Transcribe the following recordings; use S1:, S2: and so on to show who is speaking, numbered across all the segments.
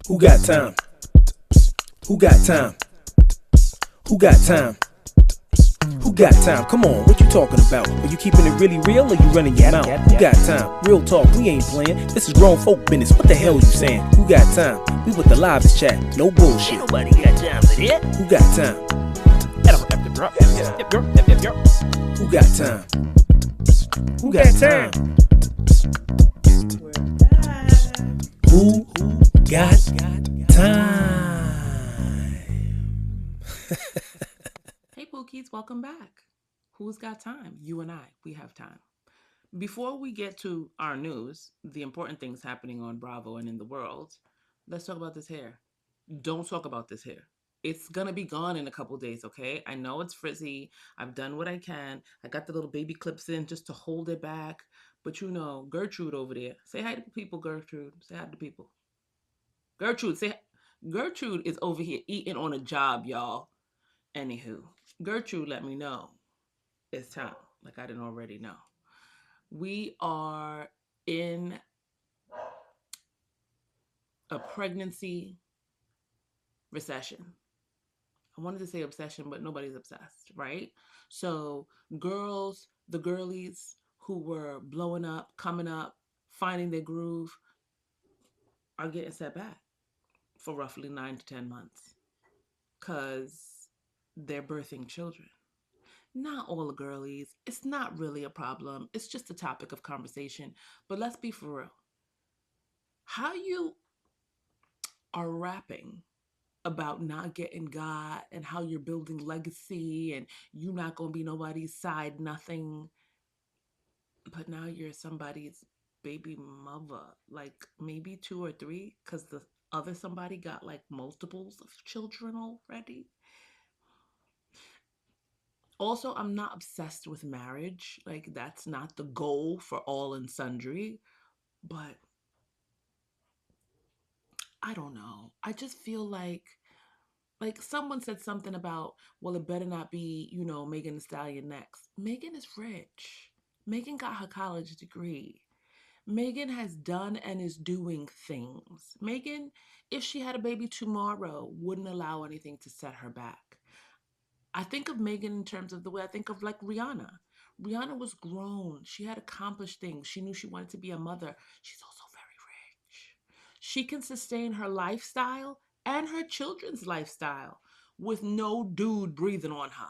S1: Who got time? Who got time? Who got time? Who got time? Come on, what you talking about? Are you keeping it really real or you running your mouth? Who got time? Real talk, we ain't playing. This is grown folk business. What the hell you saying? Who got time? We with the lives chat, no bullshit.
S2: Ain't nobody got time for that.
S1: Who got time? Who got time? Who got time? Who got time?
S3: Hey Pookies, welcome back. Who's got time? You and I, we have time. Before we get to our news, the important things happening on Bravo and in the world, let's talk about this hair. Don't talk about this hair. It's gonna be gone in a couple days, okay? I know it's frizzy. I've done what I can. I got the little baby clips in just to hold it back. But you know, Gertrude over there. Say hi to people, Gertrude. Say hi to people. Gertrude, say Gertrude is over here eating on a job, y'all. Anywho, Gertrude let me know it's time, like I didn't already know. We are in a pregnancy recession. I wanted to say obsession, but nobody's obsessed, right? So, girls, the girlies who were blowing up, coming up, finding their groove, are getting set back for roughly 9 to 10 months because they're birthing children. Not all the girlies. It's not really a problem. It's just a topic of conversation. But let's be for real. How you are rapping about not getting God and how you're building legacy and you're not going to be nobody's side nothing, but now you're somebody's baby mother, like maybe two or three, because the other somebody got like multiples of children already. Also, I'm not obsessed with marriage. Like, that's not the goal for all and sundry. But I don't know. I just feel like someone said something about, well, it better not be, Megan Thee Stallion next. Megan is rich. Megan got her college degree. Megan has done and is doing things. Megan, if she had a baby tomorrow, wouldn't allow anything to set her back. I think of Megan in terms of the way I think of like Rihanna. Rihanna was grown. She had accomplished things. She knew she wanted to be a mother. She's also very rich. She can sustain her lifestyle and her children's lifestyle with no dude breathing on her.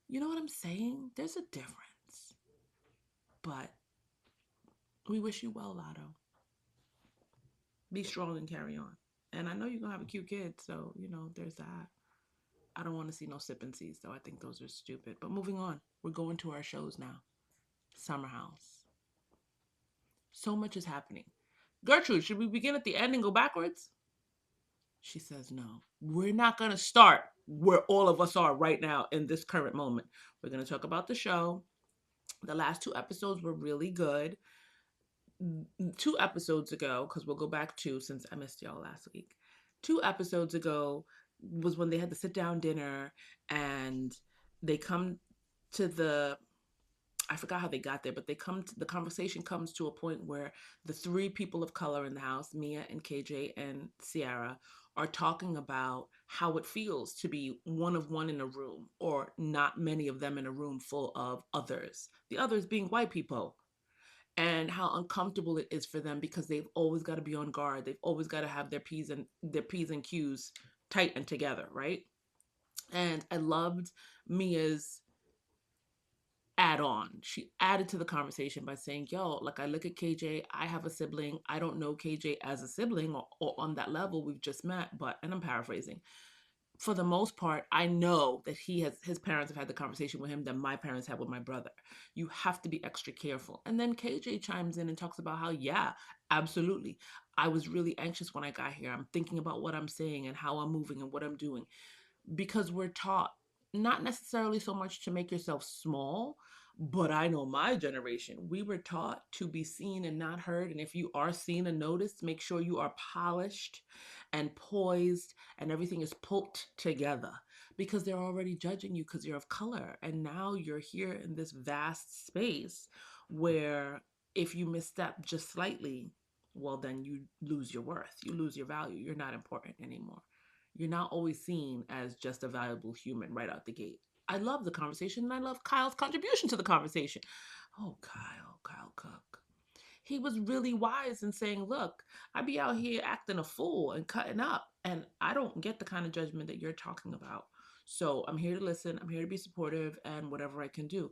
S3: You know what I'm saying? There's a difference. But we wish you well, Latto. Be strong and carry on. And I know you're going to have a cute kid, so, there's that. I don't want to see no sip and seas, though. I think those are stupid. But moving on, we're going to our shows now. Summer House. So much is happening. Gertrude, should we begin at the end and go backwards? She says no. We're not going to start where all of us are right now in this current moment. We're going to talk about the show. The last two episodes were really good. 2 episodes ago, because we'll go back to since I missed y'all last week. 2 episodes ago was when they had the sit down dinner and they come to I forgot how they got there, but the conversation comes to a point where the three people of color in the house, Mia and KJ and Ciara, are talking about how it feels to be one of one in a room or not many of them in a room full of others. The others being white people, and how uncomfortable it is for them because they've always got to be on guard. They've always got to have their P's and Q's tight and together, right? And I loved Mia's add on. She added to the conversation by saying, yo, like I look at KJ, I have a sibling. I don't know KJ as a sibling or on that level. We've just met, but, and I'm paraphrasing, for the most part, I know that his parents have had the conversation with him that my parents had with my brother. You have to be extra careful. And then KJ chimes in and talks about how, yeah, absolutely. I was really anxious when I got here. I'm thinking about what I'm saying and how I'm moving and what I'm doing, because we're taught not necessarily so much to make yourself small, but I know my generation, we were taught to be seen and not heard. And if you are seen and noticed, make sure you are polished and poised and everything is put together, because they're already judging you because you're of color. And now you're here in this vast space where if you misstep just slightly, well, then you lose your worth. You lose your value. You're not important anymore. You're not always seen as just a valuable human right out the gate. I love the conversation and I love Kyle's contribution to the conversation. Oh, Kyle Cook. He was really wise in saying, look, I be out here acting a fool and cutting up, and I don't get the kind of judgment that you're talking about. So I'm here to listen, I'm here to be supportive, and whatever I can do.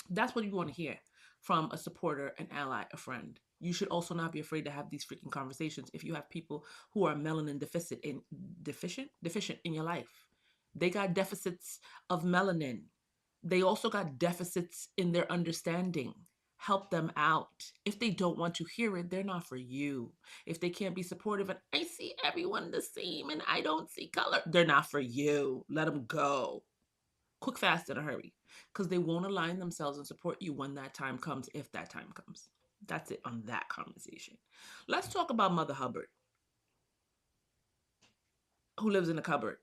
S3: That's what you want to hear from a supporter, an ally, a friend. You should also not be afraid to have these freaking conversations if you have people who are melanin deficient in your life. They got deficits of melanin. They also got deficits in their understanding. Help them out. If they don't want to hear it, they're not for you. If they can't be supportive and I see everyone the same and I don't see color, they're not for you. Let them go. Quick, fast, in a hurry. Because they won't align themselves and support you when that time comes, if that time comes. That's it on that conversation. Let's talk about Mother Hubbard, who lives in a cupboard,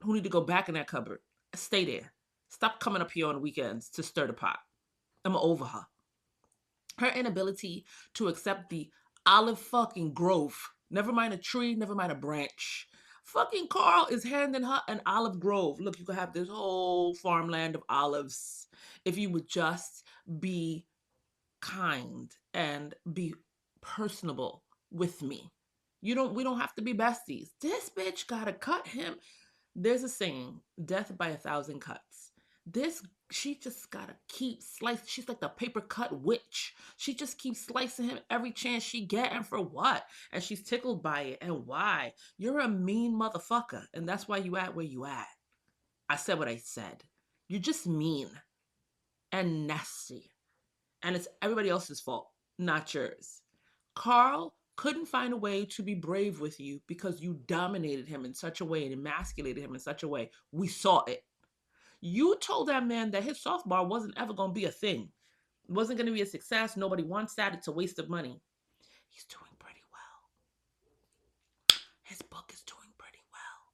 S3: who need to go back in that cupboard. Stay there. Stop coming up here on weekends to stir the pot. I'm over her. Her inability to accept the olive fucking grove. Never mind a tree, never mind a branch. Fucking Carl is handing her an olive grove. Look, you could have this whole farmland of olives if you would just be kind and be personable with me. We don't have to be besties. This bitch gotta cut him. There's a saying, death by 1,000 cuts. This, she just gotta keep slicing. She's like the paper cut witch. She just keeps slicing him every chance she get. And for what? And she's tickled by it. And why? You're a mean motherfucker. And that's why you at where you at. I said what I said. You're just mean and nasty. And it's everybody else's fault, not yours. Carl couldn't find a way to be brave with you because you dominated him in such a way and emasculated him in such a way. We saw it. You told that man that his softball wasn't ever going to be a thing. It wasn't going to be a success. Nobody wants that. It's a waste of money. He's doing pretty well. His book is doing pretty well.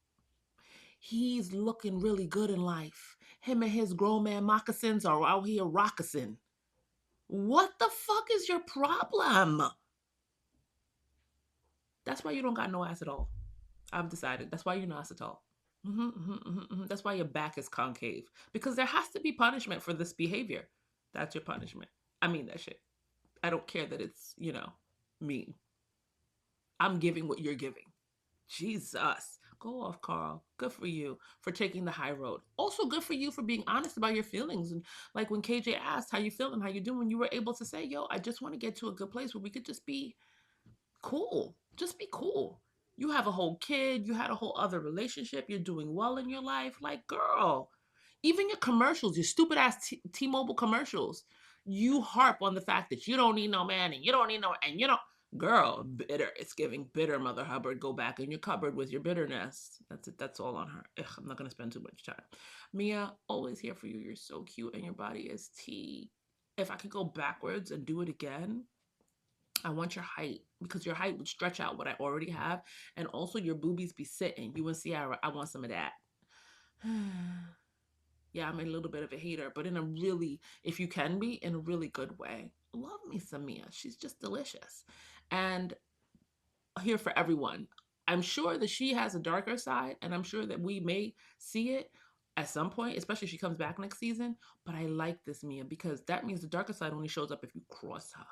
S3: He's looking really good in life. Him and his grown man moccasins are out here rocking. What the fuck is your problem? That's why you don't got no ass at all. I've decided. That's why you're not at all. That's why your back is concave. Because there has to be punishment for this behavior. That's your punishment. I mean that shit. I don't care that it's, mean. I'm giving what you're giving. Jesus. Go off, Carl. Good for you for taking the high road. Also good for you for being honest about your feelings. And like when KJ asked how you feeling, how you doing, you were able to say, yo, I just want to get to a good place where we could just be cool. Just be cool. You have a whole kid. You had a whole other relationship. You're doing well in your life. Like, girl, even your commercials, your stupid ass T-Mobile commercials, you harp on the fact that you don't need no man and you don't need no, and you don't, girl, bitter. It's giving bitter, Mother Hubbard. Go back in your cupboard with your bitterness. That's it. That's all on her. Ugh, I'm not going to spend too much time. Mia, always here for you. You're so cute and your body is tea. If I could go backwards and do it again, I want your height because your height would stretch out what I already have. And also your boobies be sitting. You and Ciara, I want some of that. Yeah, I'm a little bit of a hater, but in a really, if you can be, in a really good way. Love me some Mia. She's just delicious. And here for everyone. I'm sure that she has a darker side, and I'm sure that we may see it at some point, especially if she comes back next season. But I like this Mia because that means the darker side only shows up if you cross her.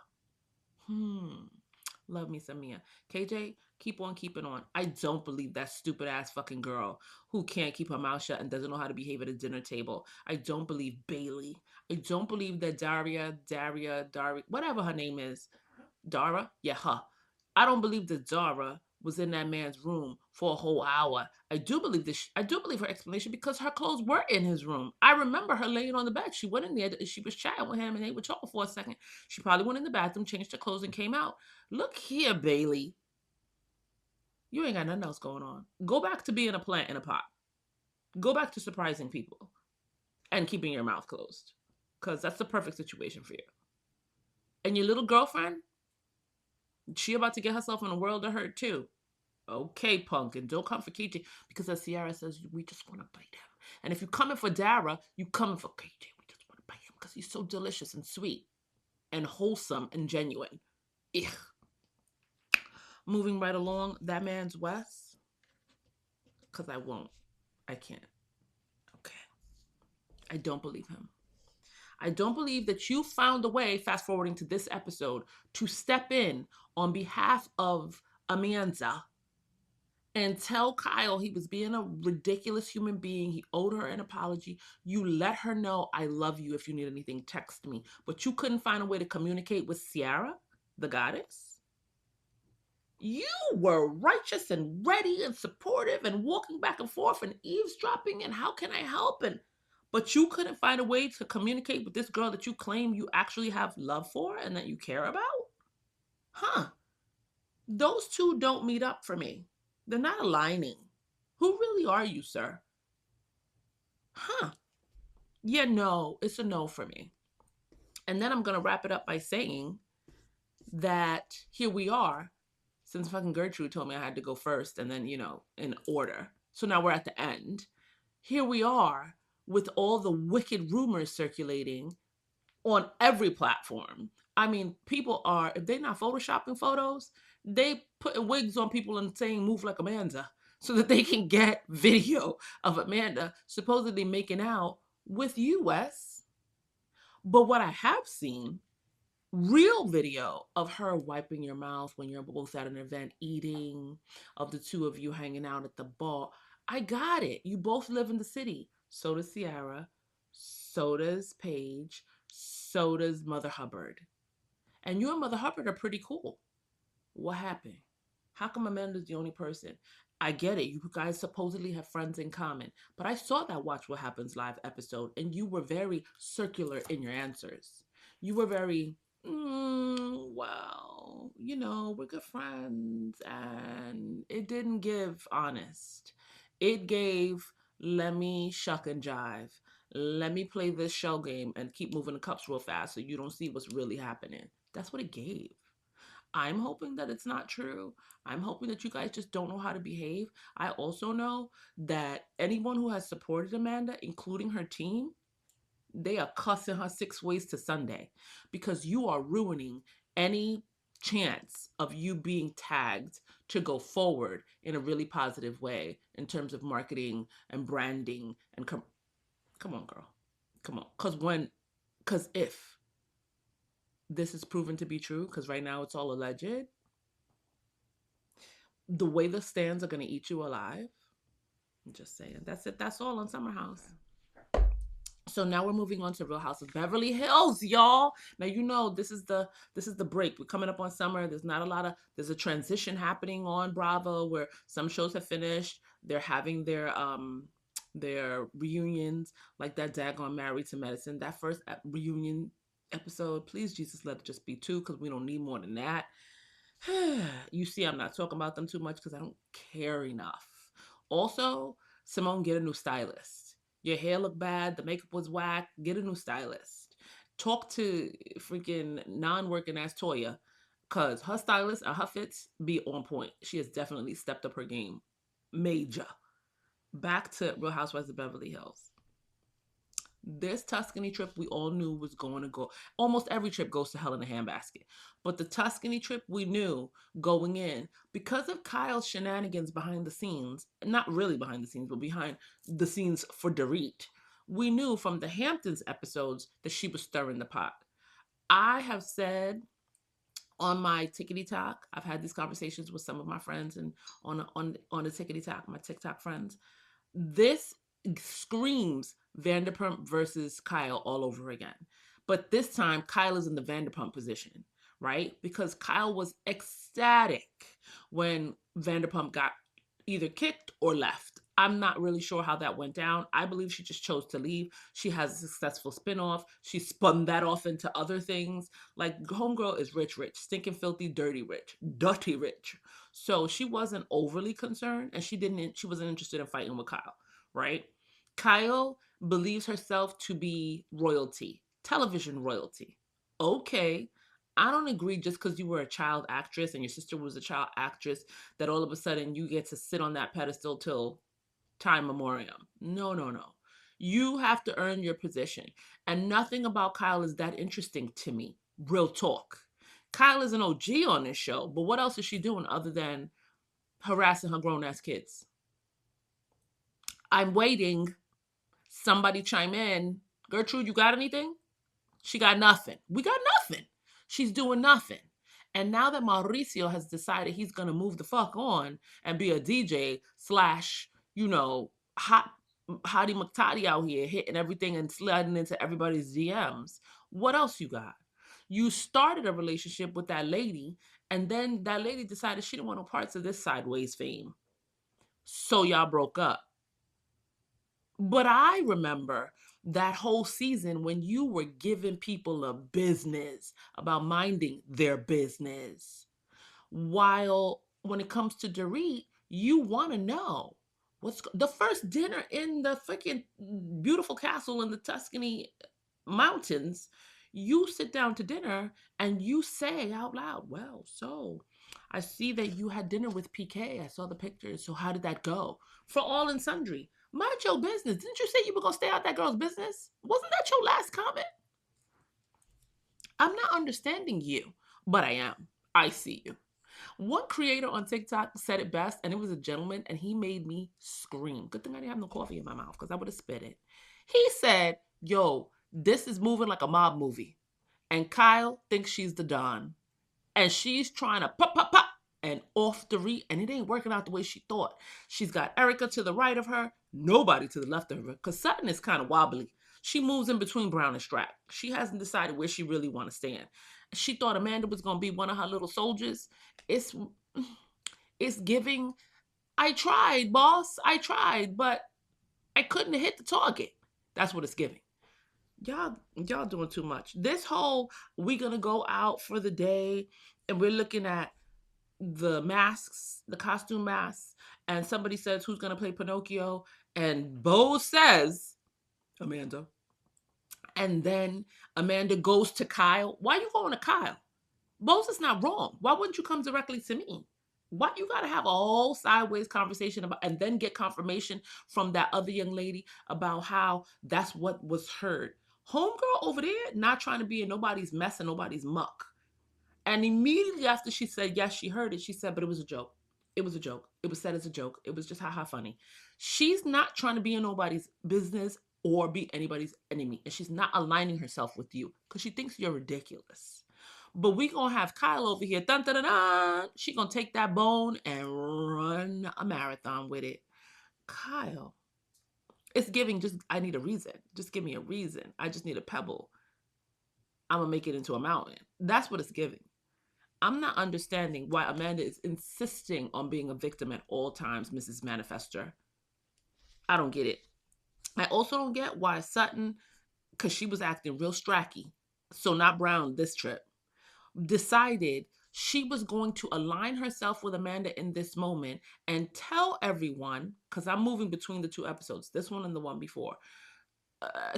S3: Love me some Mia. KJ, keep on keeping on. I don't believe that stupid ass fucking girl who can't keep her mouth shut and doesn't know how to behave at a dinner table. I don't believe Bailey. I don't believe that Daria, whatever her name is. Dara? Yeah, her. I don't believe that Dara was in that man's room for a whole hour. I do believe this. I do believe her explanation because her clothes were in his room. I remember her laying on the bed. She went in there. She was chatting with him, and they were talking for a second. She probably went in the bathroom, changed her clothes, and came out. Look here, Bailey. You ain't got nothing else going on. Go back to being a plant in a pot. Go back to surprising people and keeping your mouth closed, because that's the perfect situation for you. And your little girlfriend, she about to get herself in a world of hurt too. Okay, punk, and don't come for KJ because as Ciara says, we just want to bite him. And if you're coming for Dara, you coming for KJ. We just want to bite him because he's so delicious and sweet and wholesome and genuine. Ugh. Moving right along, that man's Wes, because I won't. I can't. Okay. I don't believe him. I don't believe that you found a way, fast forwarding to this episode, to step in on behalf of Amanda and tell Kyle he was being a ridiculous human being. He owed her an apology. You let her know, I love you. If you need anything, text me. But you couldn't find a way to communicate with Ciara, the goddess. You were righteous and ready and supportive and walking back and forth and eavesdropping and how can I help? And but you couldn't find a way to communicate with this girl that you claim you actually have love for and that you care about? Huh. Those two don't meet up for me. They're not aligning. Who really are you, sir? Huh. Yeah, no, it's a no for me. And then I'm going to wrap it up by saying that here we are, since fucking Gertrude told me I had to go first and then, in order. So now we're at the end. Here we are with all the wicked rumors circulating on every platform. I mean, people are, if they're not photoshopping photos, they putting wigs on people and saying move like Amanda so that they can get video of Amanda supposedly making out with you, Wes. But what I have seen, real video of her wiping your mouth when you're both at an event eating, of the two of you hanging out at the bar. I got it. You both live in the city. So does Ciara. So does Paige. So does Mother Hubbard. And you and Mother Hubbard are pretty cool. What happened? How come Amanda's the only person? I get it. You guys supposedly have friends in common. But I saw that Watch What Happens live episode, and you were very circular in your answers. You were very, well, we're good friends. And it didn't give honest. It gave, let me shuck and jive. Let me play this shell game and keep moving the cups real fast so you don't see what's really happening. That's what it gave. I'm hoping that it's not true. I'm hoping that you guys just don't know how to behave. I also know that anyone who has supported Amanda, including her team, they are cussing her 6 ways to Sunday because you are ruining any chance of you being tagged to go forward in a really positive way in terms of marketing and branding and come on, girl. Come on. Because if this is proven to be true, because right now it's all alleged, the way the stands are going to eat you alive. I'm just saying. That's it. That's all on Summer House. So now we're moving on to Real House of Beverly Hills, y'all. Now this is the break. We're coming up on summer. There's a transition happening on Bravo where some shows have finished. They're having their reunions, like that daggone Married to Medicine. That first reunion episode, please Jesus, let it just be 2 because we don't need more than that. You see, I'm not talking about them too much because I don't care enough. Also, Simone, get a new stylist. Your hair looked bad, the makeup was whack. Get a new stylist. Talk to freaking non-working ass Toya, cause her stylist and her fits be on point. She has definitely stepped up her game, major. Back to Real Housewives of Beverly Hills. This Tuscany trip we all knew was going to go. Almost every trip goes to hell in a handbasket. But the Tuscany trip we knew going in, because of Kyle's shenanigans behind the scenes, not really behind the scenes, but behind the scenes for Dorit, we knew from the Hamptons episodes that she was stirring the pot. I have said on my Tickety Talk, I've had these conversations with some of my friends and on the Tickety Talk, my TikTok friends. This screams Vanderpump versus Kyle all over again. But this time, Kyle is in the Vanderpump position, right? Because Kyle was ecstatic when Vanderpump got either kicked or left. I'm not really sure how that went down. I believe she just chose to leave. She has a successful spinoff. She spun that off into other things. Like, Homegirl is rich, stinking, filthy, dirty rich. So she wasn't overly concerned, and she wasn't interested in fighting with Kyle, right? Kyle believes herself to be royalty, television royalty. Okay, I don't agree just because you were a child actress and your sister was a child actress that all of a sudden you get to sit on that pedestal till time memoriam. No, no, no. You have to earn your position. And nothing about Kyle is that interesting to me. Real talk. Kyle is an OG on this show, but what else is she doing other than harassing her grown ass kids? I'm waiting. Somebody chime in. Gertrude, you got anything? She got nothing. We got nothing. She's doing nothing. And now that Mauricio has decided he's going to move the fuck on and be a DJ slash, hottie McToddy out here hitting everything and sliding into everybody's DMs, what else you got? You started a relationship with that lady, and then that lady decided she didn't want no parts of this sideways fame. So y'all broke up. But I remember that whole season when you were giving people a business about minding their business. While when it comes to Dorit, you want to know what's the first dinner in the freaking beautiful castle in the Tuscany mountains. You sit down to dinner and you say out loud, well, so I see that you had dinner with PK. I saw the pictures. So how did that go? For all and sundry. Mind your business. Didn't you say you were going to stay out that girl's business? Wasn't that your last comment? I'm not understanding you, but I am. I see you. One creator on TikTok said it best, and it was a gentleman, and he made me scream. Good thing I didn't have no coffee in my mouth because I would have spit it. He said, yo, this is moving like a mob movie. And Kyle thinks she's the Don. And she's trying to pop, pop, pop, and off the and it ain't working out the way she thought. She's got Erica to the right of her, nobody to the left of her, because Sutton is kind of wobbly. She moves in between Brown and Strack. She hasn't decided where she really want to stand. She thought Amanda was going to be one of her little soldiers. It's giving, I tried, boss. I tried, but I couldn't hit the target. That's what it's giving. Y'all doing too much. This whole we gonna go out for the day and we're looking at the masks, the costume masks, and somebody says who's gonna play Pinocchio, and Bo says Amanda. And then Amanda goes to Kyle. Why are you going to Kyle? Bo's is not wrong. Why wouldn't you come directly to me? Why you gotta have a whole sideways conversation about and then get confirmation from that other young lady about how that's what was heard? Homegirl over there not trying to be in nobody's mess and nobody's muck. And immediately after she said yes, she heard it, she said, but it was a joke. It was a joke. It was said as a joke. It was just ha funny. She's not trying to be in nobody's business or be anybody's enemy. And she's not aligning herself with you because she thinks you're ridiculous. But we gonna have Kyle over here. Dun, dun, dun, dun. She gonna take that bone and run a marathon with it. Kyle, it's giving just, I need a reason. Just give me a reason. I just need a pebble. I'm gonna make it into a mountain. That's what it's giving. I'm not understanding why Amanda is insisting on being a victim at all times, Mrs. Manifester. I don't get it. I also don't get why Sutton, because she was acting real stracky, so not Brown this trip, decided she was going to align herself with Amanda in this moment and tell everyone, because I'm moving between the two episodes, this one and the one before,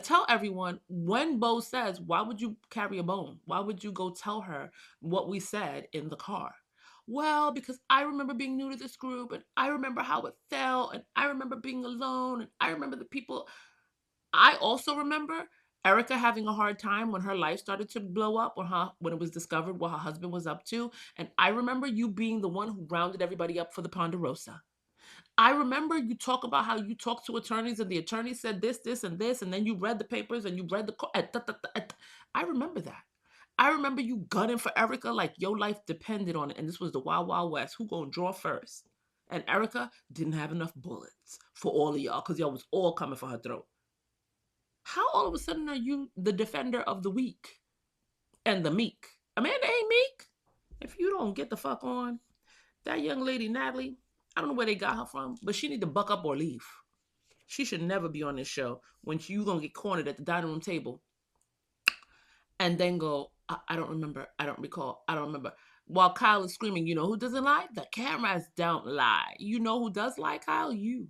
S3: tell everyone when Bo says, why would you carry a bone? Why would you go tell her what we said in the car? Well, because I remember being new to this group and I remember how it felt and I remember being alone and I remember the people. I also remember Erica having a hard time when her life started to blow up, when it was discovered what her husband was up to. And I remember you being the one who rounded everybody up for the Ponderosa. I remember you talk about how you talked to attorneys and the attorney said this, and this, and then you read the papers and you read the. I remember that. I remember you gunning for Erica like your life depended on it, and this was the Wild Wild West. Who gonna draw first? And Erica didn't have enough bullets for all of y'all because y'all was all coming for her throat. How all of a sudden are you the defender of the weak and the meek? Amanda ain't meek. If you don't get the fuck on, that young lady Natalie, I don't know where they got her from, but she need to buck up or leave. She should never be on this show when you gonna get cornered at the dining room table and then go, I don't remember, I don't recall, I don't remember. While Kyle is screaming, you know who doesn't lie? The cameras don't lie. You know who does lie, Kyle? You.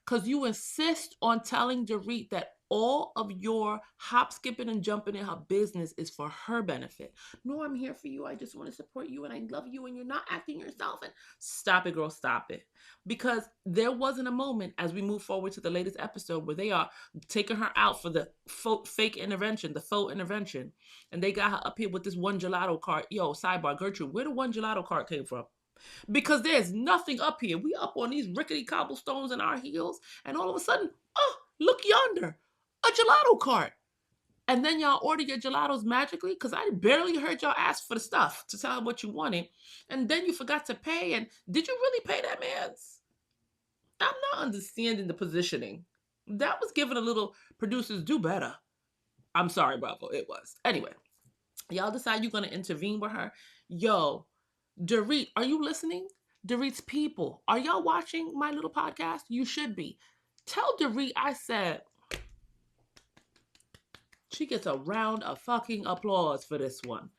S3: Because you insist on telling Dorit that all of your hop, skipping, and jumping in her business is for her benefit. No, I'm here for you. I just want to support you and I love you and you're not acting yourself. And stop it, girl, stop it. Because there wasn't a moment as we move forward to the latest episode where they are taking her out for the fake intervention, the faux intervention. And they got her up here with this one gelato cart. Yo, sidebar, Gertrude, where the one gelato cart came from? Because there's nothing up here. We up on these rickety cobblestones in our heels, and all of a sudden, oh, look yonder, a gelato cart. And then y'all order your gelatos magically because I barely heard y'all ask for the stuff to tell them what you wanted. And then you forgot to pay. And did you really pay that man's? I'm not understanding the positioning. That was given a little producers do better. I'm sorry, Bravo. It was. Anyway, y'all decide you're going to intervene with her. Yo, Dorit, are you listening? Dorit's people, are y'all watching my little podcast? You should be. Tell Dorit I said she gets a round of fucking applause for this one.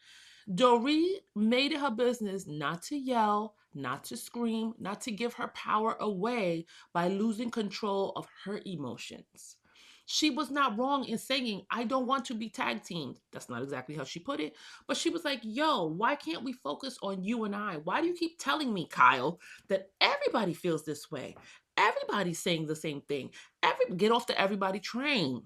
S3: Dorit made it her business not to yell, not to scream, not to give her power away by losing control of her emotions. She was not wrong in saying, I don't want to be tag teamed. That's not exactly how she put it. But she was like, yo, why can't we focus on you and I? Why do you keep telling me, Kyle, that everybody feels this way? Everybody's saying the same thing. Get off the everybody train.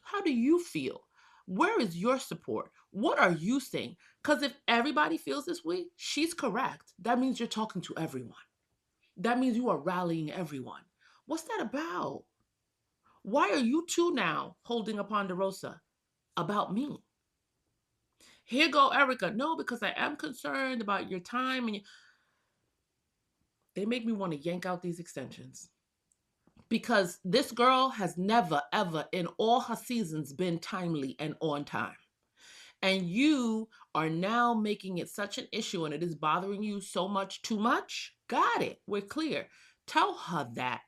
S3: How do you feel? Where is your support? What are you saying? Because if everybody feels this way, she's correct. That means you're talking to everyone. That means you are rallying everyone. What's that about? Why are you two now holding a Ponderosa about me? Here go Erica. No, because I am concerned about your time. They make me want to yank out these extensions. Because this girl has never, ever in all her seasons been timely and on time. And you are now making it such an issue and it is bothering you so much, too much. Got it. We're clear. Tell her that.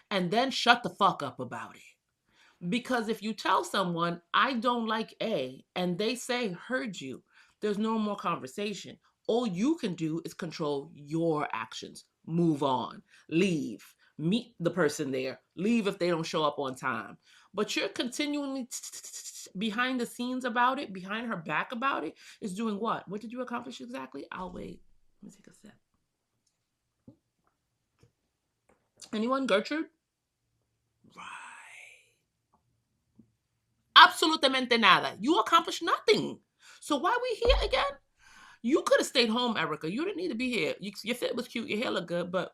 S3: And then shut the fuck up about it. Because if you tell someone, I don't like A, and they say, heard you, there's no more conversation. All you can do is control your actions. Move on, leave, meet the person there, leave if they don't show up on time. But you're continually behind the scenes about it, behind her back about it, is doing what? What did you accomplish exactly? I'll wait. Let me take a sip. Anyone? Gertrude? Right. Absolutamente nada. You accomplished nothing. So why we here again? You could have stayed home, Erica. You didn't need to be here. Your fit was cute. Your hair looked good. But,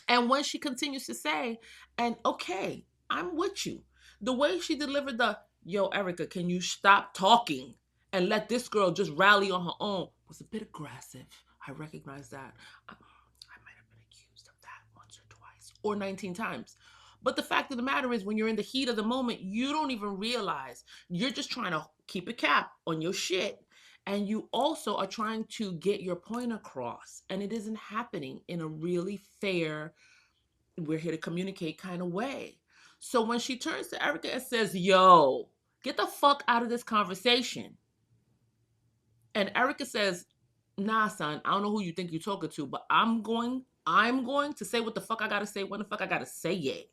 S3: and when she continues to say, and okay, I'm with you. The way she delivered the, yo, Erica, can you stop talking and let this girl just rally on her own was a bit aggressive. I recognize that. I might have been accused of that once or twice or 19 times. But the fact of the matter is, when you're in the heat of the moment, you don't even realize you're just trying to keep a cap on your shit. And you also are trying to get your point across. And it isn't happening in a really fair, we're here to communicate kind of way. So when she turns to Erica and says, yo, get the fuck out of this conversation. And Erica says, nah, son, I don't know who you think you're talking to, but I'm going to say what the fuck I gotta say when the fuck I gotta say it.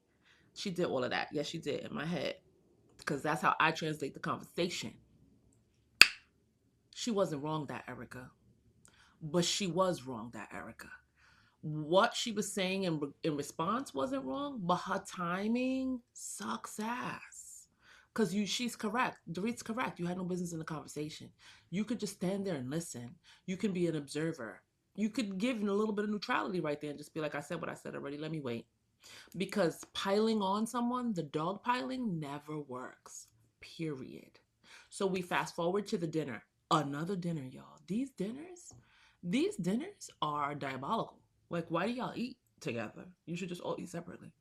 S3: She did all of that. Yes, she did in my head. Because that's how I translate the conversation. She wasn't wrong, that Erica. But she was wrong, that Erica. What she was saying in response wasn't wrong, but her timing sucks ass. Because she's correct. Dorit's correct. You had no business in the conversation. You could just stand there and listen. You can be an observer. You could give a little bit of neutrality right there and just be like, I said what I said already. Let me wait. Because piling on someone, the dog piling never works, period. So we fast forward to the dinner. Another dinner, y'all. These dinners are diabolical. Like, why do y'all eat together? You should just all eat separately.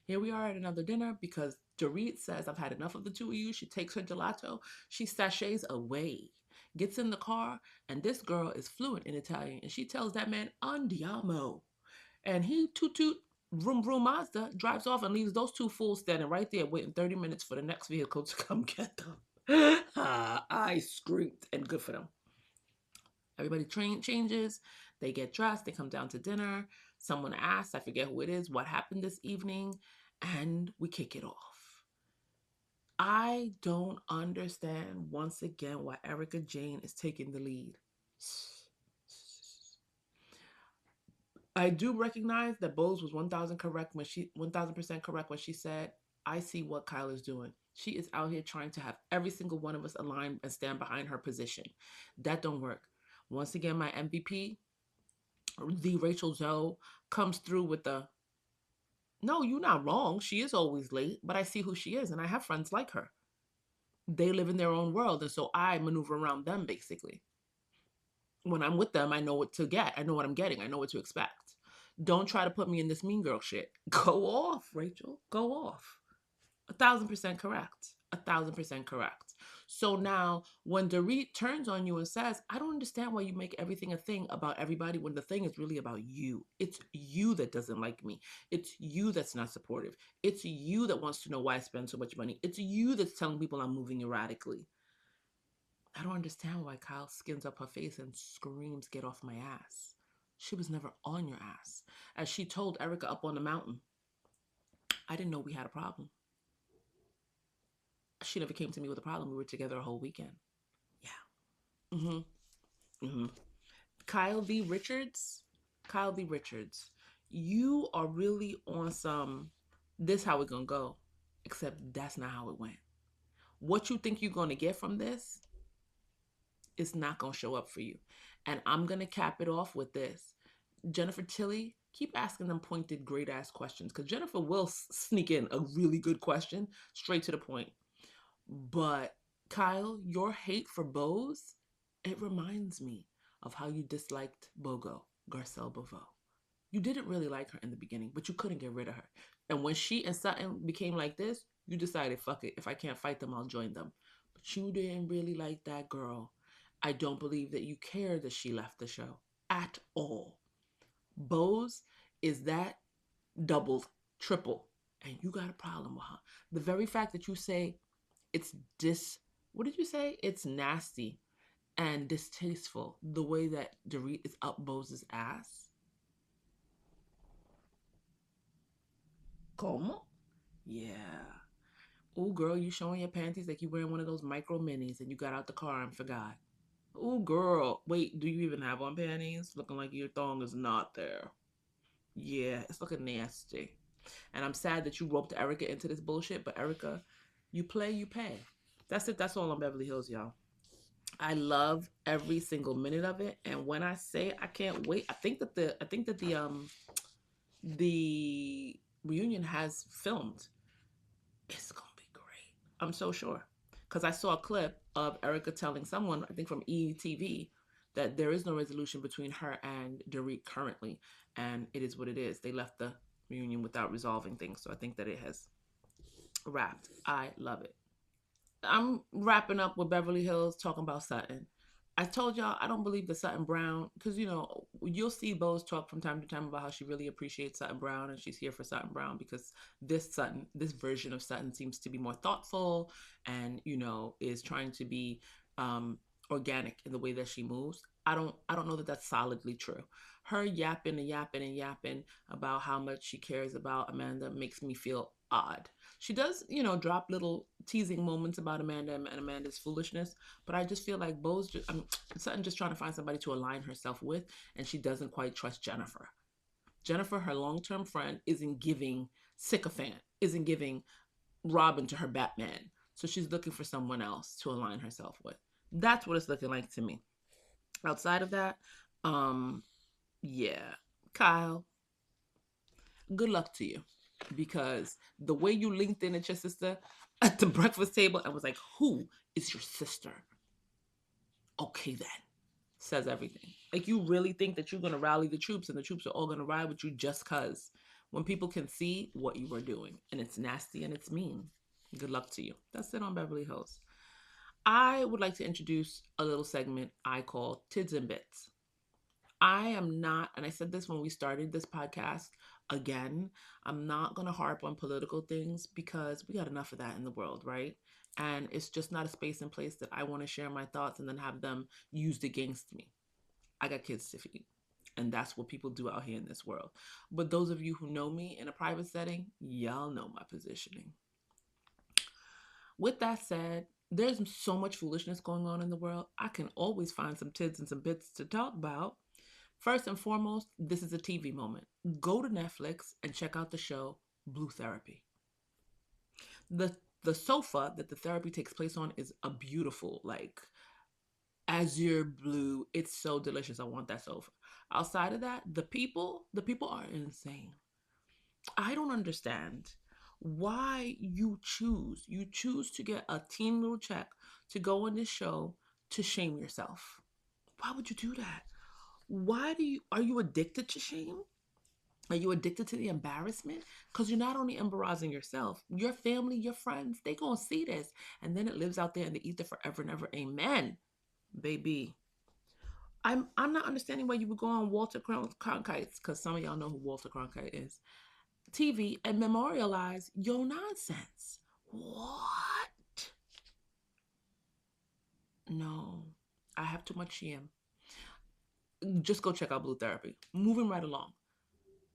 S3: Here we are at another dinner because Dorit says, I've had enough of the two of you. She takes her gelato. She sachets away, gets in the car, and this girl is fluent in Italian. And she tells that man, andiamo. And he toot vroom vroom Mazda drives off and leaves those two fools standing right there waiting 30 minutes for the next vehicle to come get them. I screamed, and good for them. Everybody changes, they get dressed, they come down to dinner. Someone asks, I forget who it is, what happened this evening, and we kick it off. I don't understand once again why Erica Jane is taking the lead. I do recognize that Bose was 1000% correct when she said, I see what Kyle is doing. She is out here trying to have every single one of us align and stand behind her position. That don't work. Once again, my MVP, the Rachel Zoe, comes through with the, no, you're not wrong. She is always late, but I see who she is and I have friends like her. They live in their own world, and so I maneuver around them basically. When I'm with them, I know what to get. I know what I'm getting. I know what to expect. Don't try to put me in this mean girl shit. Go off, Rachel. Go off. 1000% correct. 1000% correct. So now, when Dorit turns on you and says, I don't understand why you make everything a thing about everybody when the thing is really about you. It's you that doesn't like me. It's you that's not supportive. It's you that wants to know why I spend so much money. It's you that's telling people I'm moving erratically. I don't understand why Kyle skins up her face and screams, get off my ass. She was never on your ass. As she told Erica up on the mountain, I didn't know we had a problem. She never came to me with a problem. We were together a whole weekend. Yeah. Mm-hmm. Kyle V. Richards. Kyle V. Richards. You are really on some, this how it gonna go. Except that's not how it went. What you think you're gonna get from this is not gonna show up for you. And I'm gonna cap it off with this. Jennifer Tilly, keep asking them pointed, great ass questions because Jennifer will sneak in a really good question straight to the point. But Kyle, your hate for Bose, it reminds me of how you disliked Bogo, Garcelle Beauvais. You didn't really like her in the beginning, but you couldn't get rid of her. And when she and Sutton became like this, you decided, fuck it, if I can't fight them, I'll join them. But you didn't really like that girl. I don't believe that you care that she left the show at all. Bose is that doubled, triple, and you got a problem with her. The very fact that you say it's what did you say? It's nasty and distasteful the way that Dorit is up Bose's ass. Como? Yeah. Oh, girl, you showing your panties like you wearing one of those micro minis and you got out the car and forgot. Oh, girl. Wait, do you even have on panties? Looking like your thong is not there. Yeah, it's looking nasty. And I'm sad that you roped Erica into this bullshit, but Erica, you play, you pay. That's it. That's all on Beverly Hills, y'all. I love every single minute of it. And when I say I can't wait, I think that the reunion has filmed. It's gonna be great. I'm so sure. Because I saw a clip of Erica telling someone, I think from ETV, that there is no resolution between her and Dorit currently. And it is what it is. They left the reunion without resolving things. So I think that it has wrapped. I love it. I'm wrapping up with Beverly Hills talking about Sutton. I told y'all I don't believe that Sutton Brown, because you'll see Bose talk from time to time about how she really appreciates Sutton Brown and she's here for Sutton Brown because this version of Sutton seems to be more thoughtful and is trying to be organic in the way that she moves. I don't know that that's solidly true. Her yapping and yapping and yapping about how much she cares about Amanda makes me feel odd. She does, drop little teasing moments about Amanda and Amanda's foolishness, but I just feel like Sutton just trying to find somebody to align herself with, and she doesn't quite trust Jennifer. Jennifer, her long-term friend, isn't giving sycophant, isn't giving Robin to her Batman. So she's looking for someone else to align herself with. That's what it's looking like to me. Outside of that, yeah, Kyle, good luck to you because the way you linked in at your sister at the breakfast table, I was like, who is your sister? Okay, then. Says everything. Like, you really think that you're going to rally the troops and the troops are all going to ride with you just because when people can see what you are doing and it's nasty and it's mean. Good luck to you. That's it on Beverly Hills. I would like to introduce a little segment I call Tids and Bits. I am not, and I said this when we started this podcast again, I'm not going to harp on political things because we got enough of that in the world, right? And it's just not a space and place that I want to share my thoughts and then have them used against me. I got kids to feed. And that's what people do out here in this world. But those of you who know me in a private setting, y'all know my positioning. With that said, there's so much foolishness going on in the world. I can always find some tids and some bits to talk about. First and foremost, this is a TV moment. Go to Netflix and check out the show Blue Therapy. The the sofa that the therapy takes place on is a beautiful, like, azure blue. It's so delicious. I want that sofa. Outside of that, the people are insane. I don't understand why you choose to get a teen little check to go on this show to shame yourself. Why would you do that? Why do you Are you addicted to shame? Are you addicted to the embarrassment? Because you're not only embarrassing yourself, your family, your friends, they gonna see this. And then it lives out there in the ether forever and ever. Amen. Baby. I'm not understanding why you would go on Walter Cronkite's, because some of y'all know who Walter Cronkite is, TV and memorialize your nonsense. What? No. I have too much shame. Just go check out Blue Therapy. Moving right along.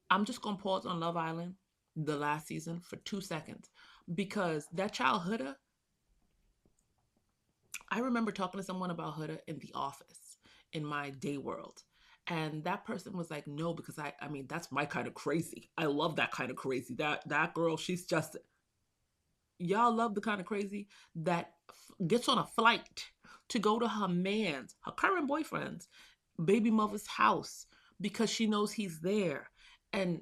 S3: I'm just gonna pause on Love Island, the last season, for 2 seconds, because that child Huda, I remember talking to someone about Huda in the office in my day world. And that person was like, no, because I mean, that's my kind of crazy. I love that kind of crazy. That girl, she's just, y'all love the kind of crazy that gets on a flight to go to her current boyfriend's baby mother's house because she knows he's there, and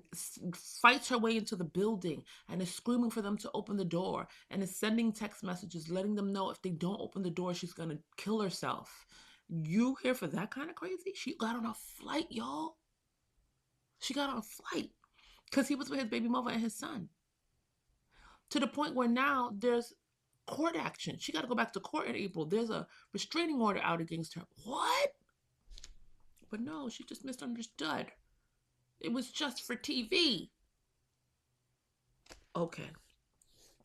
S3: fights her way into the building and is screaming for them to open the door, and is sending text messages letting them know if they don't open the door she's gonna kill herself. You here for that kind of crazy? She got on a flight, y'all. She got on a flight because he was with his baby mother and his son, to the point where now there's court action. She got to go back to court in April. There's a restraining order out against her. What? But no, she just misunderstood. It was just for TV. Okay.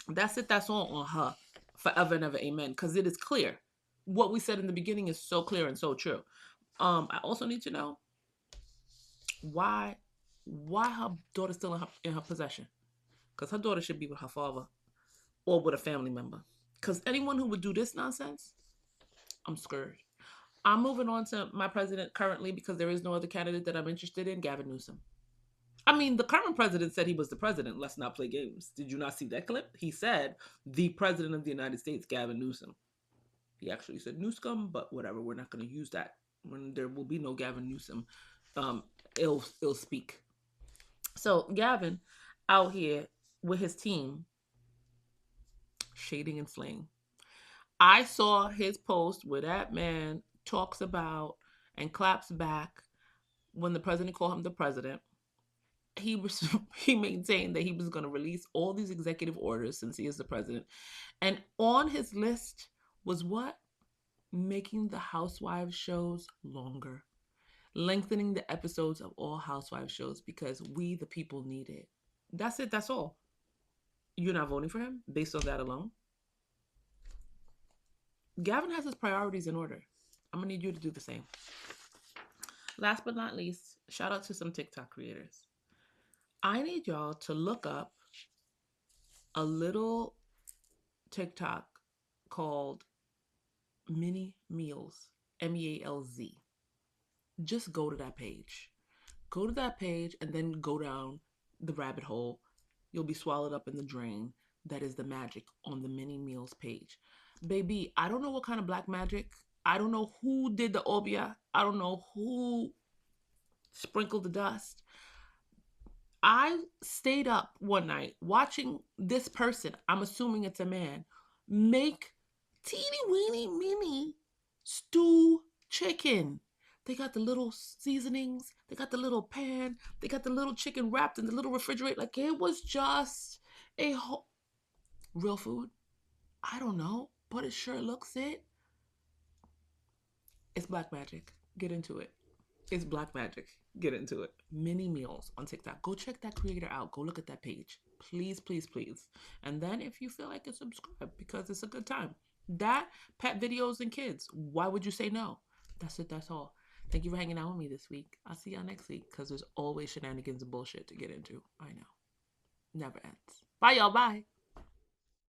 S3: That's it. That's all on her. Forever and ever. Amen. Because it is clear. What we said in the beginning is so clear and so true. I also need to know why her daughter's still in her possession. Because her daughter should be with her father or with a family member. Because anyone who would do this nonsense, I'm scared. I'm moving on to my president currently because there is no other candidate that I'm interested in, Gavin Newsom. I mean, the current president said he was the president. Let's not play games. Did you not see that clip? He said, the president of the United States, Gavin Newsom. He actually said Newscom, but whatever. We're not going to use that. When there will be no Gavin Newsom, ill speak. So Gavin out here with his team, shading and slaying. I saw his post where that man talks about and claps back when the president called him the president. He maintained that he was going to release all these executive orders since he is the president. And on his list was what? Making the Housewives shows longer. Lengthening the episodes of all Housewives shows because we, the people, need it. That's it. That's all. You're not voting for him based on that alone? Gavin has his priorities in order. I'm going to need you to do the same. Last but not least, shout out to some TikTok creators. I need y'all to look up a little TikTok called Mini Meals, MEALZ. Just go to that page. Go to that page and then go down the rabbit hole. You'll be swallowed up in the drain. That is the magic on the Mini Meals page. Baby, I don't know what kind of black magic. I don't know who did the obia. I don't know who sprinkled the dust. I stayed up one night watching this person, I'm assuming it's a man, make teeny weeny mini stew chicken. They got the little seasonings, they got the little pan, they got the little chicken wrapped in the little refrigerator. Like, it was just a whole real food. I don't know, but it sure looks it. It's black magic. Get into it. It's black magic. Get into it. Mini Meals on TikTok. Go check that creator out. Go look at that page. Please, please, please. And then if you feel like it, subscribe because it's a good time. That, pet videos, and kids. Why would you say no? That's it. That's all. Thank you for hanging out with me this week. I'll see y'all next week because there's always shenanigans and bullshit to get into. I know. Never ends. Bye, y'all. Bye.